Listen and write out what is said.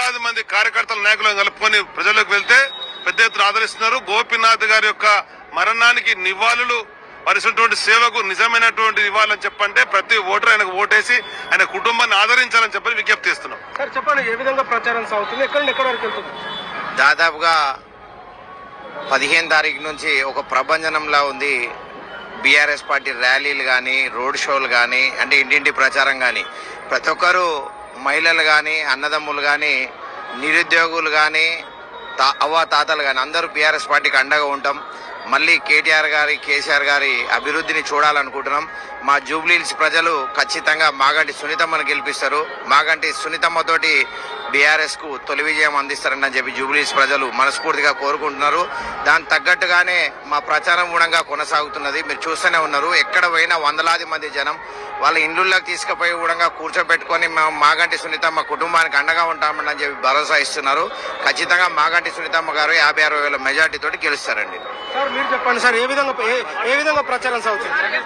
వందలాది మంది కార్యకర్తల నాయకులను కలుపుకొని ప్రజల్లోకి వెళ్తే పెద్ద ఎత్తున ఆదరిస్తున్నారు. గోపీనాథ్ గారి యొక్క మరణానికి నివాళులు పరిచినటువంటి సేవకు నిజమైనటువంటి ఇవ్వాలని చెప్పంటే ప్రతి ఓటర్ ఆయనకు ఓటేసి ఆయన కుటుంబాన్ని ఆదరించాలని చెప్పని విజ్ఞప్తి చేస్తున్నాం. సార్ చెప్పండి, ఏ విధంగా ప్రచారం సాగుతుంది, ఎక్కడ వరకు వెళ్తుంది? దాదాపుగా 15 తారీఖు నుంచి ఒక ప్రభంజనంలా ఉంది. బీఆర్ఎస్ పార్టీ ర్యాలీలు కానీ, రోడ్ షోలు కానీ, అంటే ఇంటింటి ప్రచారం కానీ, ప్రతి ఒక్కరూ మహిళలు కానీ, అన్నదమ్ములు కానీ, నిరుద్యోగులు కానీ, తాతలు కానీ అందరూ బీఆర్ఎస్ పార్టీకి అండగా ఉంటాం. మళ్ళీ కేటీఆర్ గారి, కేసీఆర్ గారి అభివృద్ధిని చూడాలనుకుంటున్నాం. మా జూబ్లీహిల్స్ ప్రజలు ఖచ్చితంగా మాగంటి సునీతమ్మను గెలిపిస్తారు. మాగంటి సునీతమ్మతోటి బీఆర్ఎస్కు తొలి విజయం అందిస్తారని చెప్పి జూబ్లీహిల్స్ ప్రజలు మనస్ఫూర్తిగా కోరుకుంటున్నారు. దానికి తగ్గట్టుగానే మా ప్రచారం కూడా కొనసాగుతున్నది. మీరు చూస్తూనే ఉన్నారు, ఎక్కడ పోయినా వందలాది మంది జనం వాళ్ళ ఇండ్లలోకి తీసుకుపోయి కూడా కూర్చోబెట్టుకొని మాగంటి సునీతమ్మ కుటుంబానికి అండగా ఉంటామని చెప్పి భరోసా ఇస్తున్నారు. ఖచ్చితంగా మాగంటి సునీతమ్మ గారు 50-60 వేల మెజార్టీ తోటి గెలుస్తారండి. సార్ మీరు చెప్పండి సార్, ఏ విధంగా ప్రచారం సాగుతుంది?